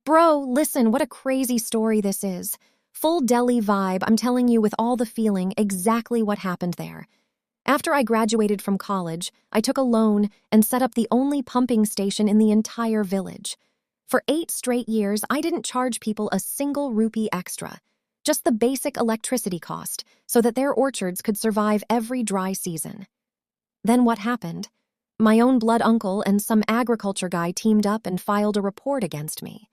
Bro, listen, what a crazy story this is. Full Delhi vibe, I'm telling you with all the feeling exactly what happened there. After I graduated from college, I took a loan and set up the only pumping station in the entire village. For 8 straight years, I didn't charge people a single rupee extra, just the basic electricity cost, so that their orchards could survive every dry season. Then what happened? My own blood uncle and some agriculture guy teamed up and filed a report against me.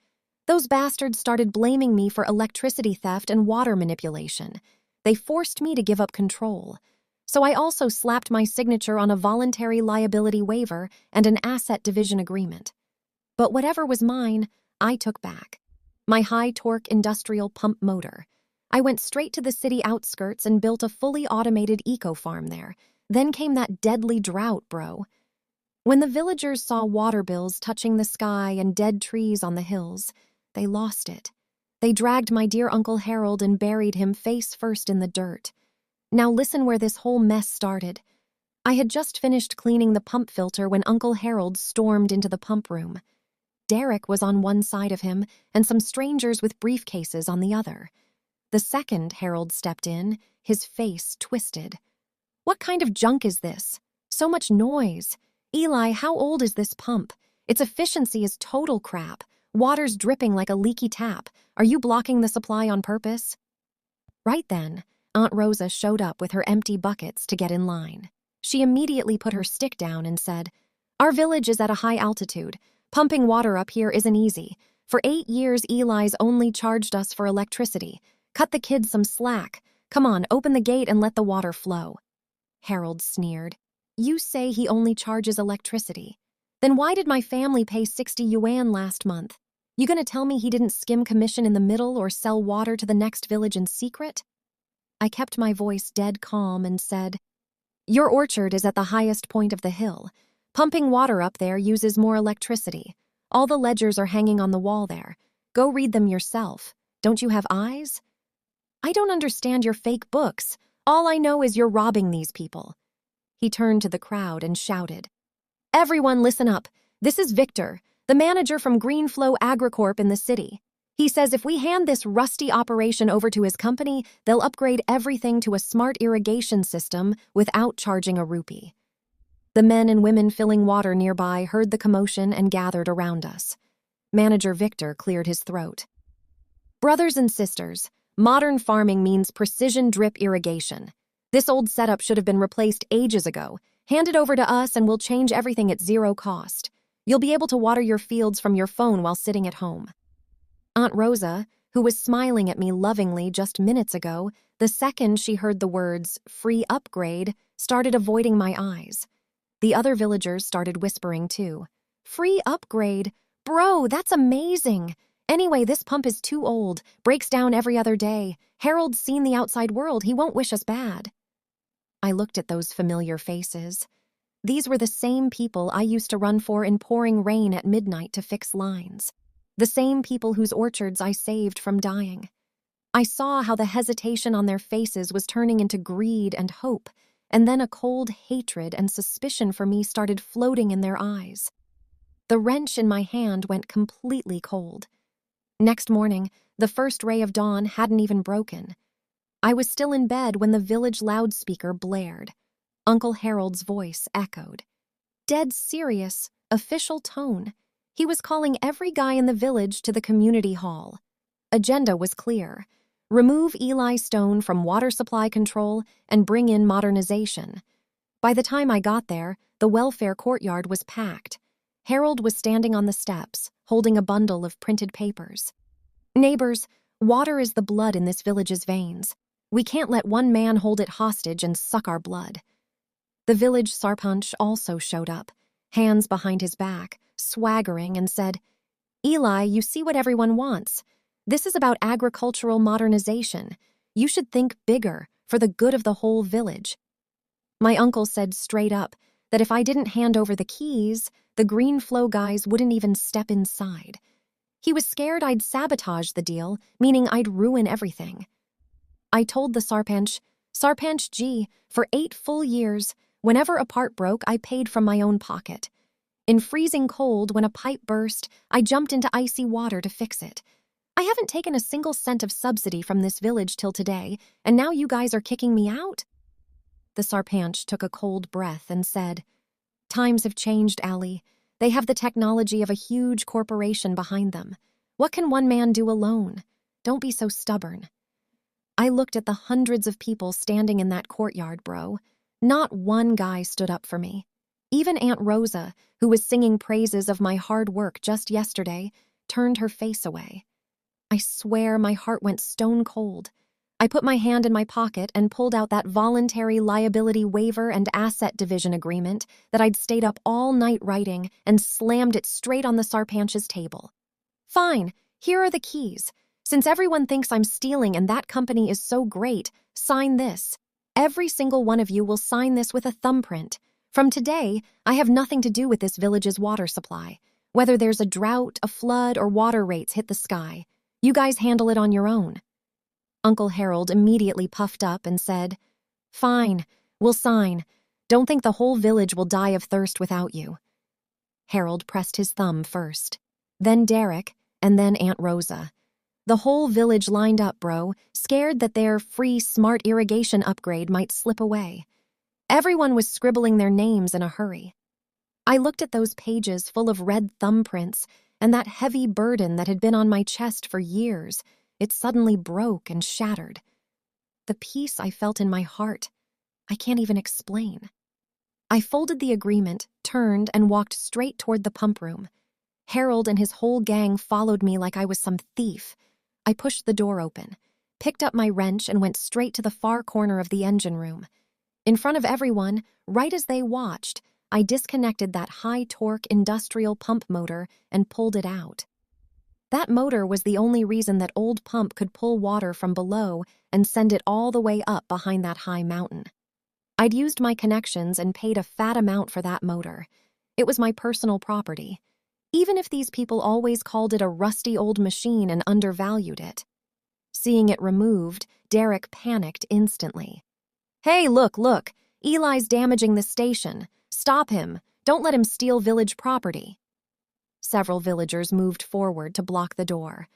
Those bastards started blaming me for electricity theft and water manipulation. They forced me to give up control. So I also slapped my signature on a voluntary liability waiver and an asset division agreement. But whatever was mine, I took back. My high-torque industrial pump motor. I went straight to the city outskirts and built a fully automated eco-farm there. Then came that deadly drought, bro. When the villagers saw water bills touching the sky and dead trees on the hills, they lost it. They dragged my dear Uncle Harold and buried him face first in the dirt. Now listen where this whole mess started. I had just finished cleaning the pump filter when Uncle Harold stormed into the pump room. Derek was on one side of him and some strangers with briefcases on the other. The second Harold stepped in, his face twisted. What kind of junk is this? So much noise. Eli, how old is this pump? Its efficiency is total crap. Water's dripping like a leaky tap. Are you blocking the supply on purpose? Right then, Aunt Rosa showed up with her empty buckets to get in line. She immediately put her stick down and said, "Our village is at a high altitude. Pumping water up here isn't easy. For 8 years, Eli's only charged us for electricity. Cut the kids some slack. Come on, open the gate and let the water flow." Harold sneered. "You say he only charges electricity. Then why did my family pay 60 yuan last month? You gonna tell me he didn't skim commission in the middle or sell water to the next village in secret?" I kept my voice dead calm and said, "Your orchard is at the highest point of the hill. Pumping water up there uses more electricity. All the ledgers are hanging on the wall there. Go read them yourself. Don't you have eyes?" "I don't understand your fake books. All I know is you're robbing these people." He turned to the crowd and shouted, "Everyone listen up. This is Victor, the manager from Greenflow Agricorp in the city. He says if we hand this rusty operation over to his company, they'll upgrade everything to a smart irrigation system without charging a rupee." The men and women filling water nearby heard the commotion and gathered around us. Manager Victor cleared his throat. "Brothers and sisters, modern farming means precision drip irrigation. This old setup should have been replaced ages ago. Hand it over to us and we'll change everything at zero cost. You'll be able to water your fields from your phone while sitting at home." Aunt Rosa, who was smiling at me lovingly just minutes ago, the second she heard the words "free upgrade," started avoiding my eyes. The other villagers started whispering too. "Free upgrade? Bro, that's amazing. Anyway, this pump is too old, breaks down every other day. Harold's seen the outside world, he won't wish us bad." I looked at those familiar faces. These were the same people I used to run for in pouring rain at midnight to fix lines. The same people whose orchards I saved from dying. I saw how the hesitation on their faces was turning into greed and hope, and then a cold hatred and suspicion for me started floating in their eyes. The wrench in my hand went completely cold. Next morning, the first ray of dawn hadn't even broken. I was still in bed when the village loudspeaker blared. Uncle Harold's voice echoed. Dead serious, official tone. He was calling every guy in the village to the community hall. Agenda was clear. Remove Eli Stone from water supply control and bring in modernization. By the time I got there, the welfare courtyard was packed. Harold was standing on the steps, holding a bundle of printed papers. "Neighbors, water is the blood in this village's veins. We can't let one man hold it hostage and suck our blood." The village sarpanch also showed up, hands behind his back, swaggering, and said, "Eli, you see what everyone wants. This is about agricultural modernization. You should think bigger, for the good of the whole village." My uncle said straight up that if I didn't hand over the keys, the Greenflow guys wouldn't even step inside. He was scared I'd sabotage the deal, meaning I'd ruin everything. I told the sarpanch, "Sarpanch G, for 8 full years, whenever a part broke, I paid from my own pocket. In freezing cold, when a pipe burst, I jumped into icy water to fix it. I haven't taken a single cent of subsidy from this village till today, and now you guys are kicking me out? The Sarpanch took a cold breath and said, "Times have changed, Allie. They have the technology of a huge corporation behind them. What can one man do alone? Don't be so stubborn." I looked at the hundreds of people standing in that courtyard, bro. Not one guy stood up for me. Even Aunt Rosa, who was singing praises of my hard work just yesterday, turned her face away. I swear my heart went stone cold. I put my hand in my pocket and pulled out that voluntary liability waiver and asset division agreement that I'd stayed up all night writing and slammed it straight on the Sarpanch's table. "Fine, here are the keys. Since everyone thinks I'm stealing and that company is so great, sign this. Every single one of you will sign this with a thumbprint. From today, I have nothing to do with this village's water supply. Whether there's a drought, a flood, or water rates hit the sky, you guys handle it on your own." Uncle Harold immediately puffed up and said, "Fine, we'll sign. Don't think the whole village will die of thirst without you." Harold pressed his thumb first, then Derek, and then Aunt Rosa. The whole village lined up, bro, scared that their free smart irrigation upgrade might slip away. Everyone was scribbling their names in a hurry. I looked at those pages full of red thumbprints and that heavy burden that had been on my chest for years. It suddenly broke and shattered. The peace I felt in my heart, I can't even explain. I folded the agreement, turned, and walked straight toward the pump room. Harold and his whole gang followed me like I was some thief. I pushed the door open, picked up my wrench, and went straight to the far corner of the engine room. In front of everyone, right as they watched, I disconnected that high-torque industrial pump motor and pulled it out. That motor was the only reason that old pump could pull water from below and send it all the way up behind that high mountain. I'd used my connections and paid a fat amount for that motor. It was my personal property, even if these people always called it a rusty old machine and undervalued it. Seeing it removed, Derek panicked instantly. "Hey, look, Eli's damaging the station. Stop him. Don't let him steal village property." Several villagers moved forward to block the door.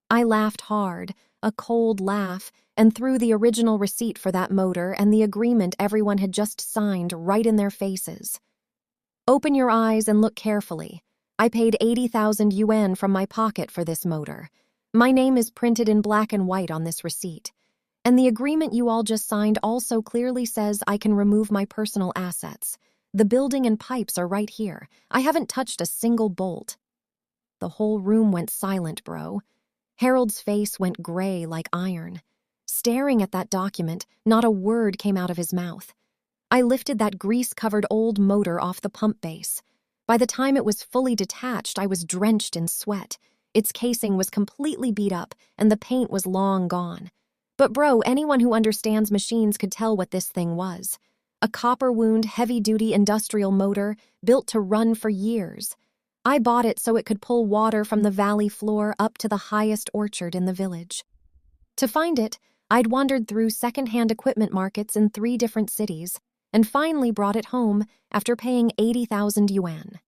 I laughed hard, a cold laugh, and threw the original receipt for that motor and the agreement everyone had just signed right in their faces. "Open your eyes and look carefully. I paid 80,000 yuan from my pocket for this motor. My name is printed in black and white on this receipt. And the agreement you all just signed also clearly says I can remove my personal assets. The building and pipes are right here. I haven't touched a single bolt." The whole room went silent, bro. Harold's face went gray like iron. Staring at that document, not a word came out of his mouth. I lifted that grease-covered old motor off the pump base. By the time it was fully detached, I was drenched in sweat. Its casing was completely beat up, and the paint was long gone. But bro, anyone who understands machines could tell what this thing was. A copper-wound, heavy-duty industrial motor built to run for years. I bought it so it could pull water from the valley floor up to the highest orchard in the village. To find it, I'd wandered through second-hand equipment markets in 3 different cities, and finally brought it home after paying 80,000 yuan.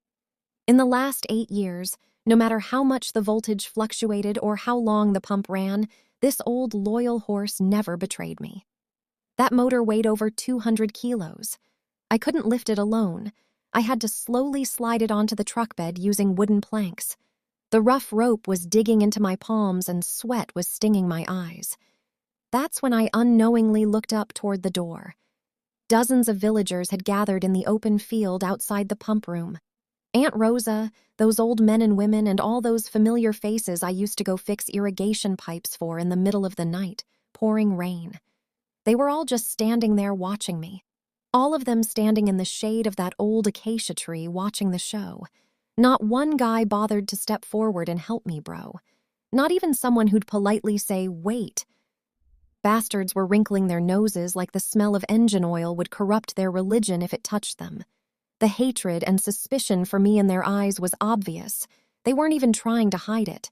In the last 8 years, no matter how much the voltage fluctuated or how long the pump ran, this old loyal horse never betrayed me. That motor weighed over 200 kilos. I couldn't lift it alone. I had to slowly slide it onto the truck bed using wooden planks. The rough rope was digging into my palms and sweat was stinging my eyes. That's when I unknowingly looked up toward the door. Dozens of villagers had gathered in the open field outside the pump room. Aunt Rosa, those old men and women, and all those familiar faces I used to go fix irrigation pipes for in the middle of the night, pouring rain. They were all just standing there watching me. All of them standing in the shade of that old acacia tree watching the show. Not one guy bothered to step forward and help me, bro. Not even someone who'd politely say, "Wait." Bastards were wrinkling their noses like the smell of engine oil would corrupt their religion if it touched them. The hatred and suspicion for me in their eyes was obvious. They weren't even trying to hide it.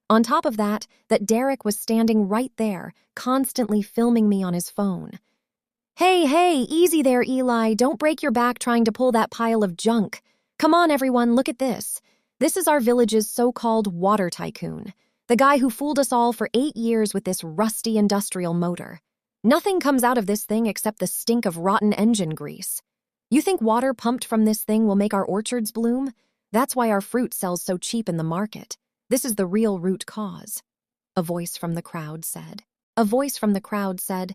On top of that Derek was standing right there, constantly filming me on his phone. Hey, easy there, Eli. Don't break your back trying to pull that pile of junk," Come on, everyone, look at this. This is our village's so-called water tycoon, the guy who fooled us all for 8 years with this rusty industrial motor. Nothing comes out of this thing except the stink of rotten engine grease. You think water pumped from this thing will make our orchards bloom? That's why our fruit sells so cheap in the market. This is the real root cause. A voice from the crowd said. A voice from the crowd said,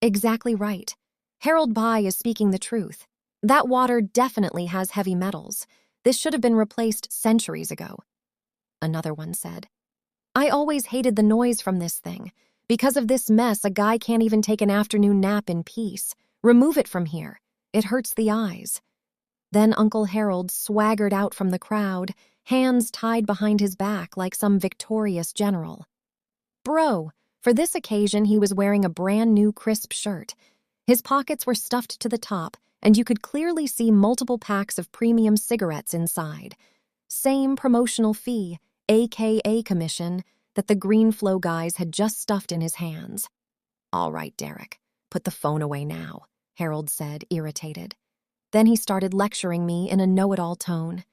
Exactly right. Harold Bai is speaking the truth. That water definitely has heavy metals. This should have been replaced centuries ago. Another one said, I always hated the noise from this thing. Because of this mess, a guy can't even take an afternoon nap in peace. Remove it from here. It hurts the eyes. Then Uncle Harold swaggered out from the crowd, hands tied behind his back like some victorious general. Bro, for this occasion he was wearing a brand new crisp shirt. His pockets were stuffed to the top, and you could clearly see multiple packs of premium cigarettes inside. Same promotional fee, aka commission, that the Greenflow guys had just stuffed in his hands. All right, Derek, put the phone away now, Harold said, irritated. Then he started lecturing me in a know-it-all tone.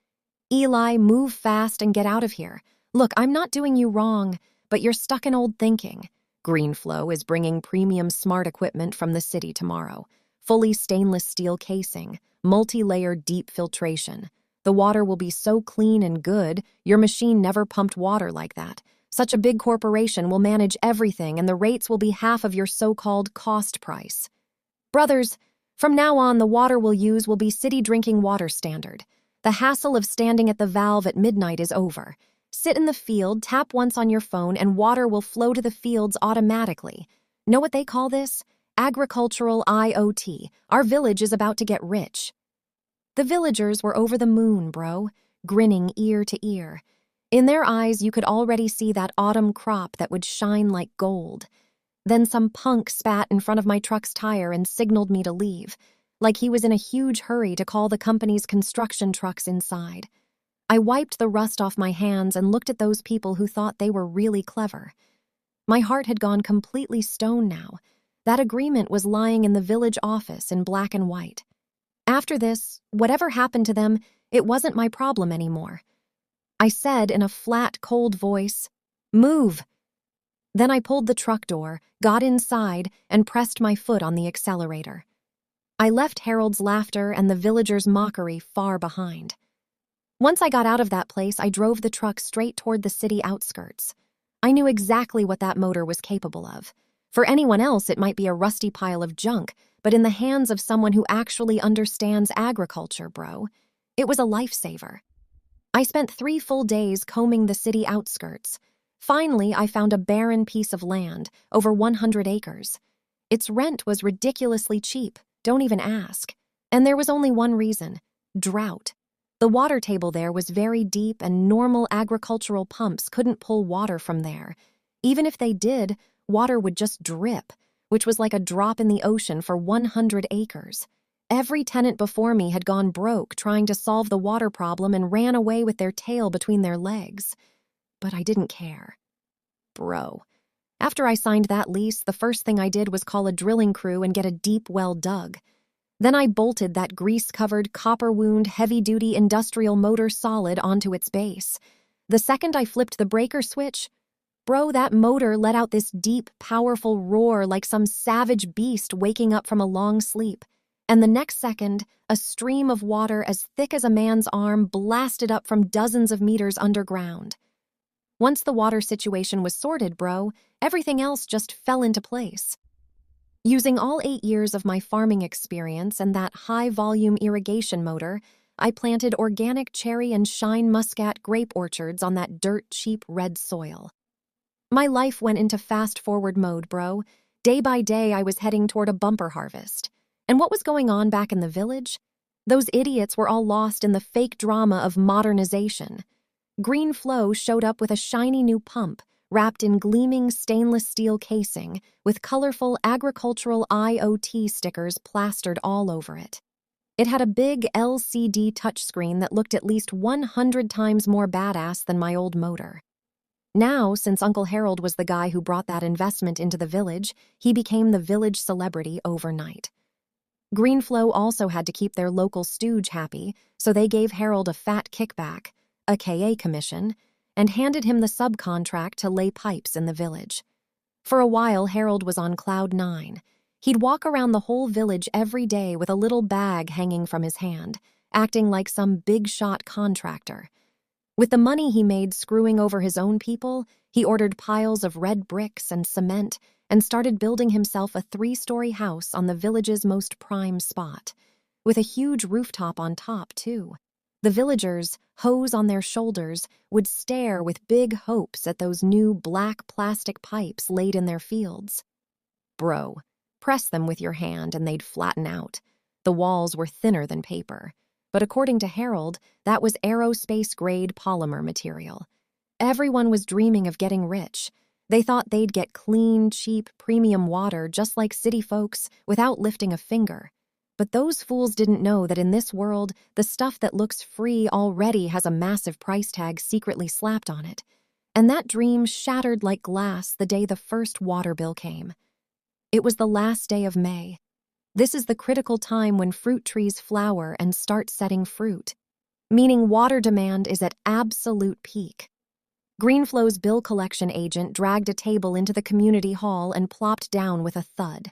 Eli, move fast and get out of here. Look, I'm not doing you wrong, but you're stuck in old thinking. Greenflow is bringing premium smart equipment from the city tomorrow. Fully stainless steel casing, multi-layer deep filtration. The water will be so clean and good, your machine never pumped water like that. Such a big corporation will manage everything, and the rates will be half of your so-called cost price. Brothers, from now on, the water we'll use will be city drinking water standard. The hassle of standing at the valve at midnight is over. Sit in the field, tap once on your phone, and water will flow to the fields automatically. Know what they call this? Agricultural IoT. Our village is about to get rich. The villagers were over the moon, bro, grinning ear to ear. In their eyes, you could already see that autumn crop that would shine like gold. Then some punk spat in front of my truck's tire and signaled me to leave, like he was in a huge hurry to call the company's construction trucks inside. I wiped the rust off my hands and looked at those people who thought they were really clever. My heart had gone completely stone now. That agreement was lying in the village office in black and white. After this, whatever happened to them, it wasn't my problem anymore. I said in a flat, cold voice, "Move." Then I pulled the truck door, got inside, and pressed my foot on the accelerator. I left Harold's laughter and the villagers' mockery far behind. Once I got out of that place, I drove the truck straight toward the city outskirts. I knew exactly what that motor was capable of. For anyone else, it might be a rusty pile of junk, but in the hands of someone who actually understands agriculture, bro, it was a lifesaver. I spent 3 full days combing the city outskirts. Finally, I found a barren piece of land, over 100 acres. Its rent was ridiculously cheap, don't even ask. And there was only one reason: drought. The water table there was very deep, and normal agricultural pumps couldn't pull water from there. Even if they did, water would just drip, which was like a drop in the ocean for 100 acres. Every tenant before me had gone broke trying to solve the water problem and ran away with their tail between their legs. But I didn't care. Bro, after I signed that lease, the first thing I did was call a drilling crew and get a deep well dug. Then I bolted that grease-covered, copper-wound, heavy-duty industrial motor solid onto its base. The second I flipped the breaker switch, bro, that motor let out this deep, powerful roar like some savage beast waking up from a long sleep. And the next second, a stream of water as thick as a man's arm blasted up from dozens of meters underground. Once the water situation was sorted, bro, everything else just fell into place. Using all 8 years of my farming experience and that high-volume irrigation motor, I planted organic cherry and shine muscat grape orchards on that dirt-cheap red soil. My life went into fast-forward mode, bro. Day by day, I was heading toward a bumper harvest. And what was going on back in the village? Those idiots were all lost in the fake drama of modernization. Greenflow showed up with a shiny new pump, wrapped in gleaming stainless steel casing, with colorful agricultural IoT stickers plastered all over it. It had a big LCD touchscreen that looked at least 100 times more badass than my old motor. Now, since Uncle Harold was the guy who brought that investment into the village, he became the village celebrity overnight. Greenflow also had to keep their local stooge happy, so they gave Harold a fat kickback, a KA commission, and handed him the subcontract to lay pipes in the village. For a while, Harold was on cloud nine. He'd walk around the whole village every day with a little bag hanging from his hand, acting like some big-shot contractor. With the money he made screwing over his own people, he ordered piles of red bricks and cement and started building himself a 3-story house on the village's most prime spot, with a huge rooftop on top, too. The villagers, hose on their shoulders, would stare with big hopes at those new black plastic pipes laid in their fields. Bro, press them with your hand and they'd flatten out. The walls were thinner than paper. But according to Harold, that was aerospace-grade polymer material. Everyone was dreaming of getting rich. They thought they'd get clean, cheap, premium water just like city folks without lifting a finger. But those fools didn't know that in this world, the stuff that looks free already has a massive price tag secretly slapped on it. And that dream shattered like glass the day the first water bill came. It was the last day of May. This is the critical time when fruit trees flower and start setting fruit, meaning water demand is at absolute peak. Greenflow's bill collection agent dragged a table into the community hall and plopped down with a thud.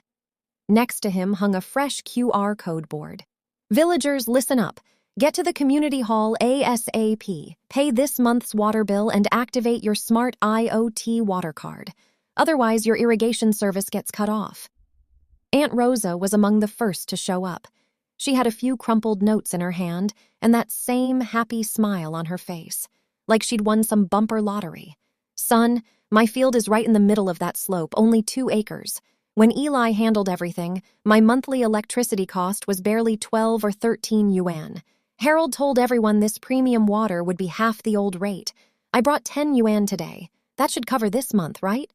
Next to him hung a fresh QR code board. Villagers, listen up. Get to the community hall ASAP. Pay this month's water bill and activate your smart IoT water card. Otherwise, your irrigation service gets cut off. Aunt Rosa was among the first to show up. She had a few crumpled notes in her hand and that same happy smile on her face, like she'd won some bumper lottery. Son, my field is right in the middle of that slope, only 2 acres. When Eli handled everything, my monthly electricity cost was barely 12 or 13 yuan. Harold told everyone this premium water would be half the old rate. I brought 10 yuan today. That should cover this month, right?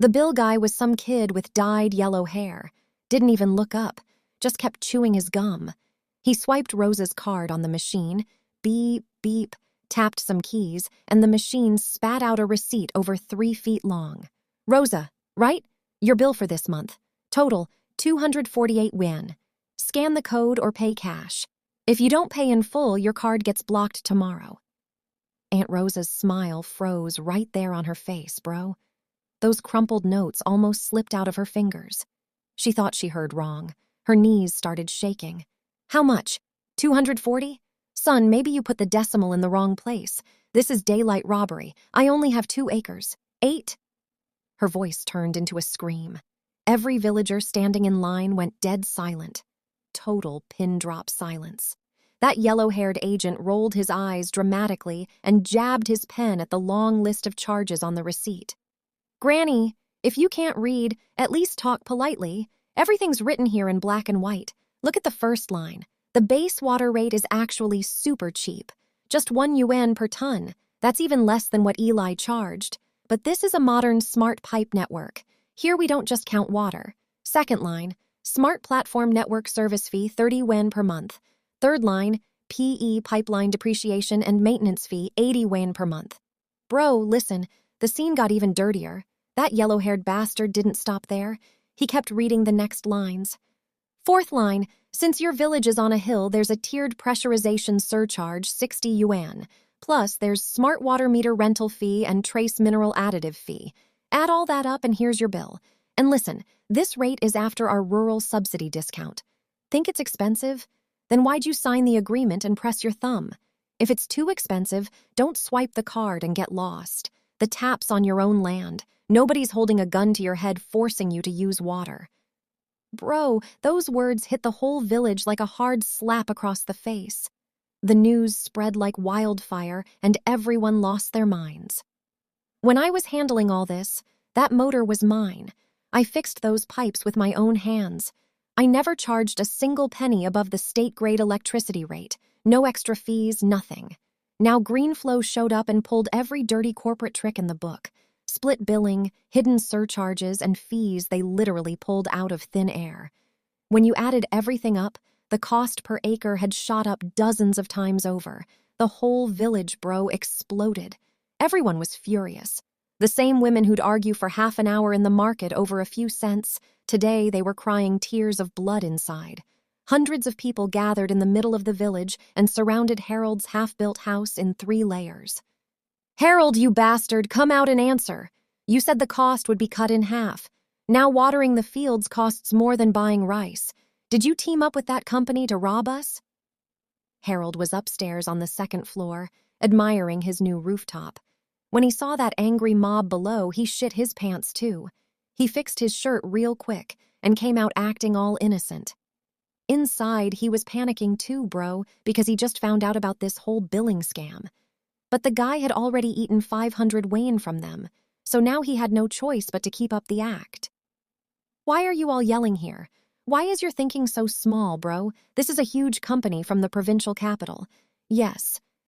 The bill guy was some kid with dyed yellow hair. Didn't even look up, just kept chewing his gum. He swiped Rosa's card on the machine, beep, beep, tapped some keys, and the machine spat out a receipt over 3 feet long. Rosa, right? Your bill for this month. Total, 248 yuan. Scan the code or pay cash. If you don't pay in full, your card gets blocked tomorrow. Aunt Rosa's smile froze right there on her face, bro. Those crumpled notes almost slipped out of her fingers. She thought she heard wrong. Her knees started shaking. How much? 240? Son, maybe you put the decimal in the wrong place. This is daylight robbery. I only have 2 acres. 8? Her voice turned into a scream. Every villager standing in line went dead silent. Total pin-drop silence. That yellow-haired agent rolled his eyes dramatically and jabbed his pen at the long list of charges on the receipt. Granny, if you can't read, at least talk politely. Everything's written here in black and white. Look at the first line. The base water rate is actually super cheap. Just 1 yuan per ton. That's even less than what Eli charged. But this is a modern smart pipe network. Here we don't just count water. Second line, smart platform network service fee 30 yuan per month. Third line, PE pipeline depreciation and maintenance fee 80 yuan per month. Bro, listen, the scene got even dirtier. That yellow-haired bastard didn't stop there. He kept reading the next lines. Fourth line, since your village is on a hill, there's a tiered pressurization surcharge, 60 yuan. Plus, there's smart water meter rental fee and trace mineral additive fee. Add all that up and here's your bill. And listen, this rate is after our rural subsidy discount. Think it's expensive? Then why'd you sign the agreement and press your thumb? If it's too expensive, don't swipe the card and get lost. The tap's on your own land. Nobody's holding a gun to your head forcing you to use water. Bro, those words hit the whole village like a hard slap across the face. The news spread like wildfire and everyone lost their minds. When I was handling all this, that motor was mine. I fixed those pipes with my own hands. I never charged a single penny above the state-grade electricity rate. No extra fees, nothing. Now Greenflow showed up and pulled every dirty corporate trick in the book. Split billing, hidden surcharges, and fees they literally pulled out of thin air. When you added everything up, the cost per acre had shot up dozens of times over. The whole village, bro, exploded. Everyone was furious. The same women who'd argue for half an hour in the market over a few cents, today they were crying tears of blood inside. Hundreds of people gathered in the middle of the village and surrounded Harold's half-built house in 3 layers. "Harold, you bastard, come out and answer. You said the cost would be cut in half. Now watering the fields costs more than buying rice. Did you team up with that company to rob us?" Harold was upstairs on the 2nd floor, admiring his new rooftop. When he saw that angry mob below, he shit his pants too. He fixed his shirt real quick and came out acting all innocent. Inside, he was panicking too, bro, because he just found out about this whole billing scam. But the guy had already eaten 500 Wayne from them, so now he had no choice but to keep up the act. "Why are you all yelling here? Why is your thinking so small, bro? This is a huge company from the provincial capital. Yes,